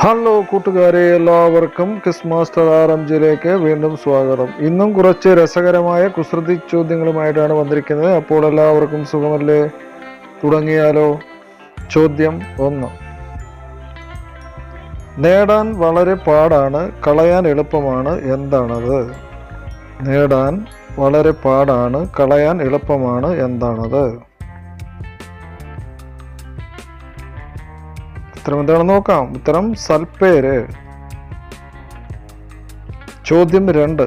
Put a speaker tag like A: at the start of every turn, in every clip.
A: Hello കൂട്ടുകാരെ, എല്ലാവർക്കും quiz master RMGയിലേക്ക് വീണ്ടും സ്വാഗതം. ഇന്നും കുറച്ച് രസകരമായ കുസൃതി ചോദ്യങ്ങളുമായിട്ടാണ് വന്നിരിക്കുന്നത്. അപ്പോൾ എല്ലാവർക്കും സുഖമല്ലേ? തുടങ്ങിയാലോ? ചോദ്യം 1. നേടാൻ വളരെ പാടാണ്, കളയാൻ എളുപ്പമാണ്, എന്താണത്? നേടാൻ വളരെ പാടാണ്, കളയാൻ എളുപ്പമാണ്, എന്താണത്? ഉത്തരം എന്താണെന്ന് നോക്കാം. ഉത്തരം സൽപ്പേര്. ചോദ്യം 2.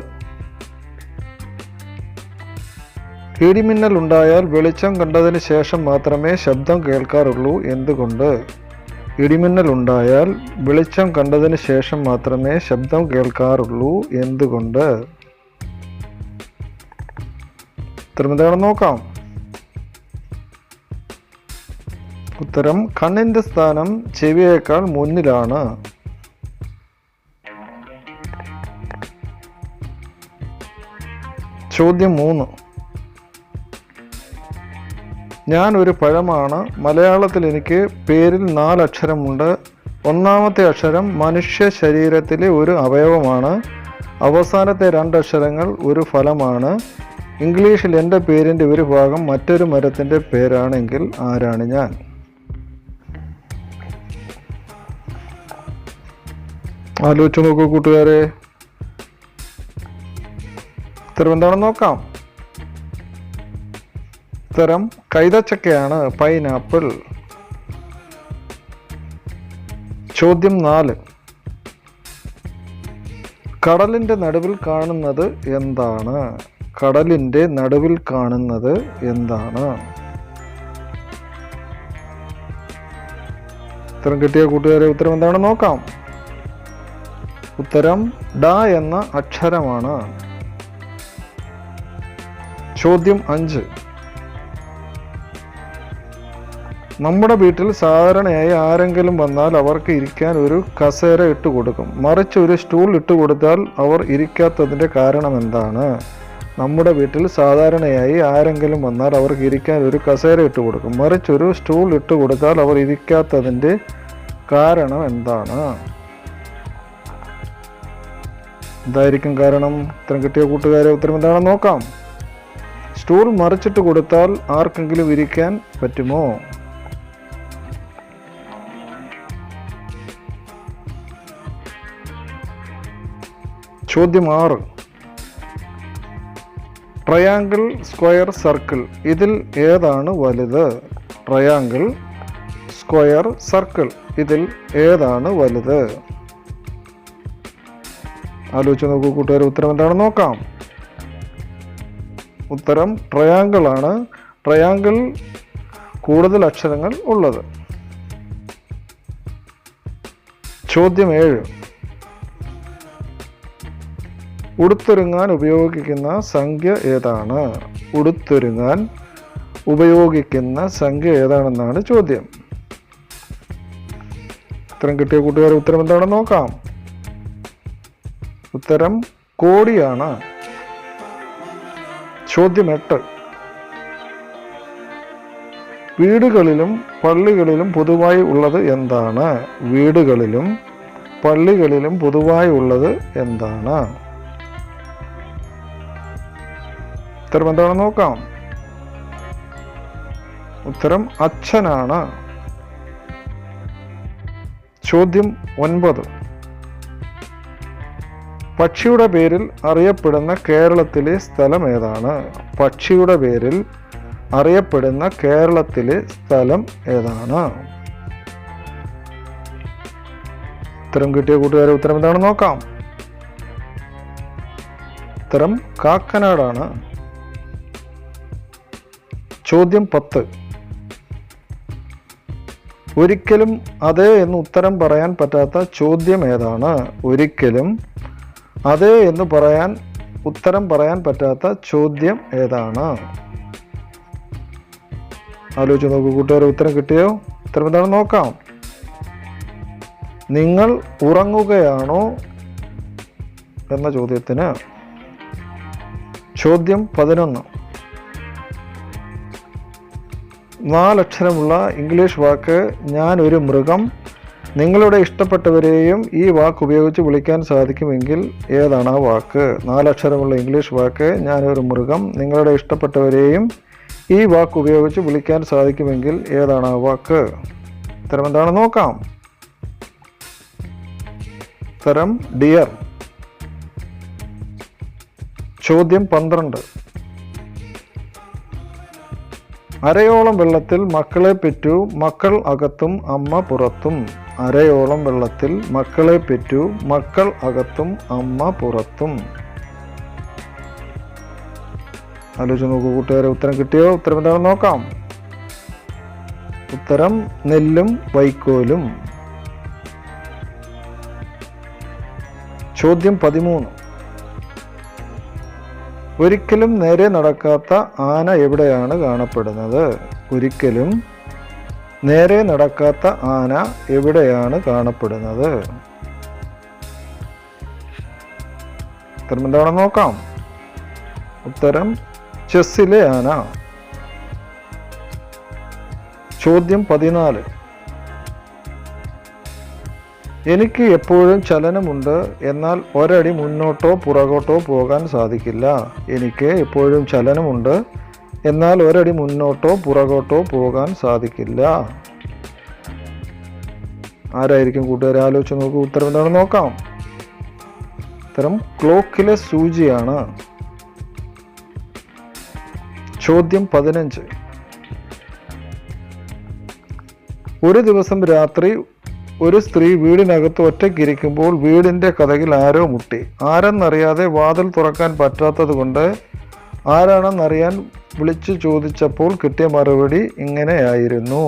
A: ഇടിമിന്നൽ ഉണ്ടായാൽ വെളിച്ചം കണ്ടതിന് ശേഷം മാത്രമേ ശബ്ദം കേൾക്കാറുള്ളൂ, എന്തുകൊണ്ട്? ഇടിമിന്നൽ ഉണ്ടായാൽ വെളിച്ചം കണ്ടതിന് ശേഷം മാത്രമേ ശബ്ദം കേൾക്കാറുള്ളൂ, എന്തുകൊണ്ട്? ഉത്തരം എന്താണെന്ന് നോക്കാം. ഉത്തരം കണ്ണിന്റെ സ്ഥാനം ചെവിയേക്കാൾ മുന്നിലാണ്. ചോദ്യം 3. ഞാൻ ഒരു പഴമാണ്. മലയാളത്തിൽ എനിക്ക് പേരിൽ 4 അക്ഷരമുണ്ട്. ഒന്നാമത്തെ അക്ഷരം മനുഷ്യ ശരീരത്തിലെ ഒരു അവയവമാണ്. അവസാനത്തെ 2 അക്ഷരങ്ങൾ ഒരു ഫലമാണ്. ഇംഗ്ലീഷിൽ എൻ്റെ പേരിൻ്റെ ഒരു ഭാഗം മറ്റൊരു മരത്തിൻ്റെ പേരാണെങ്കിൽ ആരാണ് ഞാൻ? ആലോചിച്ച് നോക്കൂ കൂട്ടുകാരെ. ഉത്തരം എന്താണെന്ന് നോക്കാം. ഉത്തരം കൈതച്ചക്കയാണ്, പൈനാപ്പിൾ. ചോദ്യം 4. കടലിൻ്റെ നടുവിൽ കാണുന്നത് എന്താണ്? കടലിൻ്റെ നടുവിൽ കാണുന്നത് എന്താണ്? ഉത്തരം കിട്ടിയ കൂട്ടുകാരെ ഉത്തരം എന്താണെന്ന് നോക്കാം. ഉത്തരം ഡ എന്ന അക്ഷരമാണ്. ചോദ്യം 5. നമ്മുടെ വീട്ടിൽ സാധാരണയായി ആരെങ്കിലും വന്നാൽ അവർക്ക് ഇരിക്കാൻ ഒരു കസേര ഇട്ട് കൊടുക്കും. മറിച്ച് ഒരു സ്റ്റൂൾ ഇട്ട് കൊടുത്താൽ അവർ ഇരിക്കാത്തതിൻ്റെ കാരണം എന്താണ്? നമ്മുടെ വീട്ടിൽ സാധാരണയായി ആരെങ്കിലും വന്നാൽ അവർക്ക് ഇരിക്കാൻ ഒരു കസേര ഇട്ട് കൊടുക്കും. മറിച്ച് ഒരു സ്റ്റൂൾ ഇട്ട് കൊടുത്താൽ അവർ ഇരിക്കാത്തതിൻ്റെ കാരണം എന്താണ്? എന്തായിരിക്കും കാരണം? ഉത്തരം കിട്ടിയ കൂട്ടുകാരെ ഉത്തരം എന്താണെന്ന് നോക്കാം. സ്റ്റൂൾ മറിച്ചിട്ട് കൊടുത്താൽ ആർക്കെങ്കിലും ഇരിക്കാൻ പറ്റുമോ? ചോദ്യം 6. ട്രയാങ്കിൾ, സ്ക്വയർ, സർക്കിൾ, ഇതിൽ ഏതാണ് വലുത്? ട്രയാങ്കിൾ, സ്ക്വയർ, സർക്കിൾ, ഇതിൽ ഏതാണ് വലുത്? ആലോചിച്ച് നോക്കൂ കൂട്ടുകാർ. ഉത്തരം എന്താണെന്ന് നോക്കാം. ഉത്തരം ട്രയാങ്കിൾ ആണ്. ട്രയാങ്കിൾ കൂടുതൽ അക്ഷരങ്ങൾ ഉള്ളത്. ചോദ്യം 7. ഉടുത്തൊരുങ്ങാൻ ഉപയോഗിക്കുന്ന സംഖ്യ ഏതാണ്? ഉടുത്തൊരുങ്ങാൻ ഉപയോഗിക്കുന്ന സംഖ്യ ഏതാണെന്നാണ് ചോദ്യം. ഉത്തരം കിട്ടിയ കൂട്ടുകാർ ഉത്തരം എന്താണെന്ന് നോക്കാം. ഉത്തരം കോടിയാണ്. ചോദ്യം 8. വീടുകളിലും പള്ളികളിലും പൊതുവായി ഉള്ളത് എന്താണ്? വീടുകളിലും പള്ളികളിലും പൊതുവായി ഉള്ളത് എന്താണ്? ഉത്തരം എന്താണെന്ന് നോക്കാം. ഉത്തരം അച്ഛനാണ്. ചോദ്യം 9. പക്ഷിയുടെ പേരിൽ അറിയപ്പെടുന്ന കേരളത്തിലെ സ്ഥലം ഏതാണ്? പക്ഷിയുടെ പേരിൽ അറിയപ്പെടുന്ന കേരളത്തിലെ സ്ഥലം ഏതാണ്? ഉത്തരം കിട്ടിയ കൂട്ടുകാരെ ഉത്തരം എന്താണെന്ന് നോക്കാം. ഉത്തരം കാക്കനാടാണ്. ചോദ്യം 10. ഒരിക്കലും അതെ എന്ന് ഉത്തരം പറയാൻ പറ്റാത്ത ചോദ്യം ഏതാണ്? ഒരിക്കലും അതെ എന്ന് ഉത്തരം പറയാൻ പറ്റാത്ത ചോദ്യം ഏതാണ്? ആലോചിച്ച് നോക്കൂ കൂട്ടുകാരെ. ഉത്തരം കിട്ടിയോ? ഉത്തരം എന്താണെന്ന് നോക്കാം. നിങ്ങൾ ഉറങ്ങുകയാണോ എന്ന ചോദ്യത്തിന്. ചോദ്യം 11. 4 അക്ഷരമുള്ള ഇംഗ്ലീഷ് വാക്ക് ഞാൻ ഒരു മൃഗം നിങ്ങളുടെ ഇഷ്ടപ്പെട്ടവരെയും ഈ വാക്ക് ഉപയോഗിച്ച് വിളിക്കാൻ സാധിക്കുമെങ്കിൽ ഏതാണ് ആ വാക്ക്? 4 അക്ഷരമുള്ള ഇംഗ്ലീഷ് വാക്ക്. ഞാനൊരു മൃഗം. നിങ്ങളുടെ ഇഷ്ടപ്പെട്ടവരെയും ഈ വാക്ക് ഉപയോഗിച്ച് വിളിക്കാൻ സാധിക്കുമെങ്കിൽ ഏതാണ് ആ വാക്ക്? ഉത്തരം എന്താണെന്ന് നോക്കാം. ഉത്തരം ഡിയർ. ചോദ്യം 12. അരയോളം വെള്ളത്തിൽ മക്കളെ പെറ്റു, മക്കൾ അകത്തും അമ്മ പുറത്തും. അരയോളം വെള്ളത്തിൽ മക്കളെ പെറ്റു, മക്കൾ അകത്തും അമ്മ പുറത്തും. ആലോചിച്ച് നോക്കൂ കൂട്ടുകാരെ, ഉത്തരം കിട്ടിയോ? ഉത്തരം എന്താണെന്ന് നോക്കാം. ഉത്തരം നെല്ലും വൈക്കോലും. ചോദ്യം 13. ഒരിക്കലും നേരെ നടക്കാത്ത ആന എവിടെയാണ് കാണപ്പെടുന്നത്? ഒരിക്കലും നേരെ നടക്കാത്ത ആന എവിടെയാണ് കാണപ്പെടുന്നത്? ഉത്തരം എന്താണെന്ന് നോക്കാം. ഉത്തരം ചെസ്സിലെ ആന. ചോദ്യം 14. എനിക്ക് എപ്പോഴും ചലനമുണ്ട്, എന്നാൽ ഒരടി മുന്നോട്ടോ പുറകോട്ടോ പോകാൻ സാധിക്കില്ല. എനിക്ക് എപ്പോഴും ചലനമുണ്ട്, എന്നാൽ ഒരടി മുന്നോട്ടോ പുറകോട്ടോ പോകാൻ സാധിക്കില്ല. ആരായിരിക്കും കൂട്ടുകാരെ? ആലോചിച്ച് നോക്കൂ. ഉത്തരം എന്താണെന്ന് നോക്കാം. ഉത്തരം ക്ലോക്കിലെ സൂചിയാണ്. ചോദ്യം 15. ഒരു ദിവസം രാത്രി ഒരു സ്ത്രീ വീടിനകത്ത് ഒറ്റയ്ക്കിരിക്കുമ്പോൾ വീടിൻ്റെ കതകിൽ ആരോ മുട്ടി. ആരെന്നറിയാതെ വാതിൽ തുറക്കാൻ പറ്റാത്തത് കൊണ്ട് ആരാണെന്നറിയാൻ വിളിച്ചു ചോദിച്ചപ്പോൾ കിട്ടിയ മറുപടി ഇങ്ങനെയായിരുന്നു.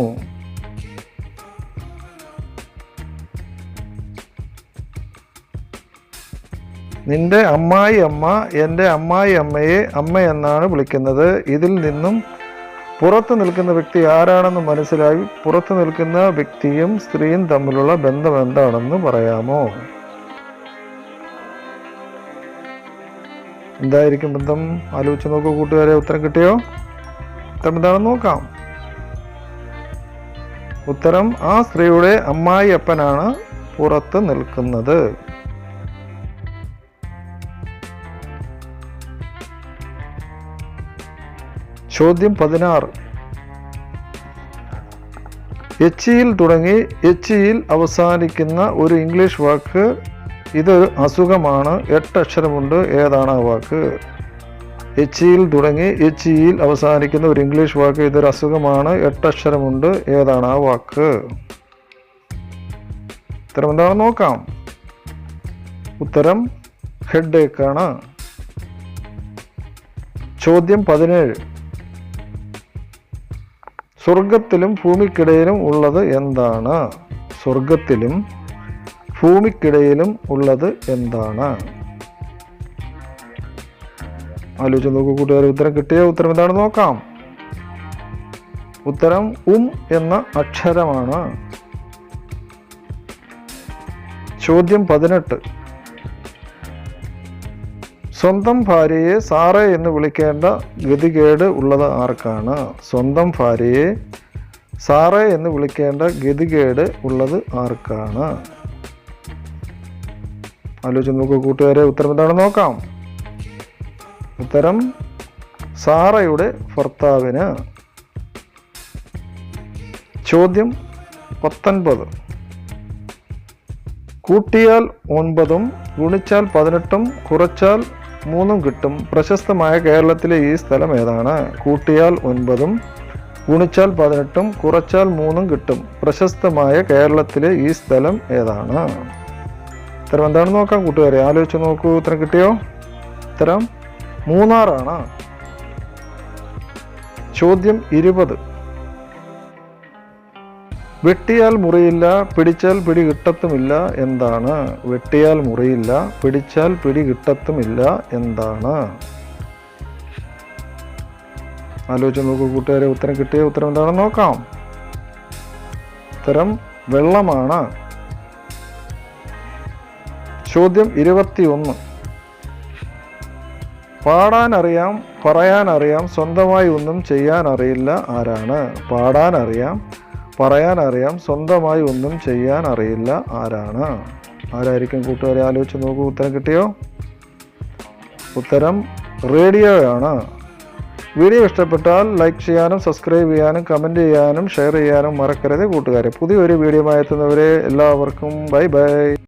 A: നിന്റെ അമ്മായി അമ്മ എൻ്റെ അമ്മായി അമ്മയെ അമ്മയെന്നാണ് വിളിക്കുന്നത്. ഇതിൽ നിന്നും പുറത്തു നിൽക്കുന്ന വ്യക്തി ആരാണെന്ന് മനസ്സിലായി പുറത്തു നിൽക്കുന്ന വ്യക്തിയും സ്ത്രീയും തമ്മിലുള്ള ബന്ധം എന്താണെന്ന് പറയാമോ? എന്തായിരിക്കും ബന്ധം? ആലോചിച്ച് നോക്കൂ കൂട്ടുകാരെ. ഉത്തരം കിട്ടിയോ? ഉത്തരം എന്താണെന്ന് നോക്കാം. ഉത്തരം ആ സ്ത്രീയുടെ അമ്മായി അപ്പനാണ് പുറത്ത് നിൽക്കുന്നത്. ചോദ്യം 16. എച്ചിയിൽ തുടങ്ങി എച്ചിയിൽ അവസാനിക്കുന്ന ഒരു ഇംഗ്ലീഷ് വാക്ക്. ഇതൊരു അസുഖമാണ്. 8 അക്ഷരമുണ്ട്. ഏതാണ് ആ വാക്ക്? എച്ചിയിൽ തുടങ്ങി എച്ചിയിൽ അവസാനിക്കുന്ന ഒരു ഇംഗ്ലീഷ് വാക്ക്. ഇതൊരു അസുഖമാണ്. 8 അക്ഷരമുണ്ട്. ഏതാണ് ആ വാക്ക്? ഉത്തരം എന്താണെന്ന് നോക്കാം. ഉത്തരം ഹെഡേക്കാണ്. ചോദ്യം 17. സ്വർഗത്തിലും ഭൂമിക്കിടയിലും ഉള്ളത് എന്താണ്? സ്വർഗത്തിലും ഭൂമിക്കിടയിലും ഉള്ളത് എന്താണ്? ആലോചിച്ച് നോക്കൂ കൂട്ടുകാർ. ഉത്തരം കിട്ടിയ ഉത്തരം എന്താണെന്ന് നോക്കാം. ഉത്തരം എന്ന അക്ഷരമാണ്. ചോദ്യം 18. സ്വന്തം ഭാര്യയെ സാറേ എന്ന് വിളിക്കേണ്ട ഗതികേട് ഉള്ളത് ആർക്കാണ്? സ്വന്തം ഭാര്യയെ സാറേ എന്ന് വിളിക്കേണ്ട ഗതികേട് ഉള്ളത് ആർക്കാണ്? ആലോചിച്ച് നോക്കൂ കൂട്ടുകാരെ. ഉത്തരം എന്താണെന്ന് നോക്കാം. ഉത്തരം സാറയുടെ ഭർത്താവിന്. ചോദ്യം 19. കൂട്ടിയാൽ 9 ഗുണിച്ചാൽ 18 കുറച്ചാൽ 3 കിട്ടും. പ്രശസ്തമായ കേരളത്തിലെ ഈ സ്ഥലം ഏതാണ്? കൂട്ടിയാൽ 9 ഗുണിച്ചാൽ 18 കുറച്ചാൽ 3 കിട്ടും. പ്രശസ്തമായ കേരളത്തിലെ ഈ സ്ഥലം ഏതാണ്? ഉത്തരം എന്താണെന്ന് നോക്കാം കൂട്ടുകാരെ. ആലോചിച്ച് നോക്കൂ. ഉത്തരം കിട്ടിയോ? ഉത്തരം മൂന്നാറാണ്. ചോദ്യം 20. വെട്ടിയാൽ മുറിയില്ല, പിടിച്ചാൽ പിടി കിട്ടത്തുമില്ല എന്താണ്? വെട്ടിയാൽ മുറിയില്ല, പിടിച്ചാൽ പിടി കിട്ടത്തുമില്ല എന്താണ്? ആലോചിച്ച് നോക്കൂ കൂട്ടുകാരെ. ഉത്തരം കിട്ടിയ ഉത്തരം എന്താണെന്ന് നോക്കാം. ഉത്തരം വെള്ളമാണ്. ചോദ്യം 21. പാടാനറിയാം, പറയാനറിയാം, സ്വന്തമായി ഒന്നും ചെയ്യാൻ അറിയില്ല ആരാണ്? പാടാനറിയാം, പറയാൻ അറിയാം, സ്വന്തമായി ഒന്നും ചെയ്യാൻ അറിയില്ല. ആരാണ്? ആരായിരിക്കും കൂട്ടുകാരെ? ആലോചിച്ച് നോക്കൂ. ഉത്തരം കിട്ടിയോ? ഉത്തരം റേഡിയോയാണ്. വീഡിയോ ഇഷ്ടപ്പെട്ടാൽ ലൈക്ക് ചെയ്യാനും സബ്സ്ക്രൈബ് ചെയ്യാനും കമൻറ്റ് ചെയ്യാനും ഷെയർ ചെയ്യാനും മറക്കരുത് കൂട്ടുകാരെ. പുതിയൊരു വീഡിയോ എത്തുന്നവരെ എല്ലാവർക്കും ബൈ ബൈ.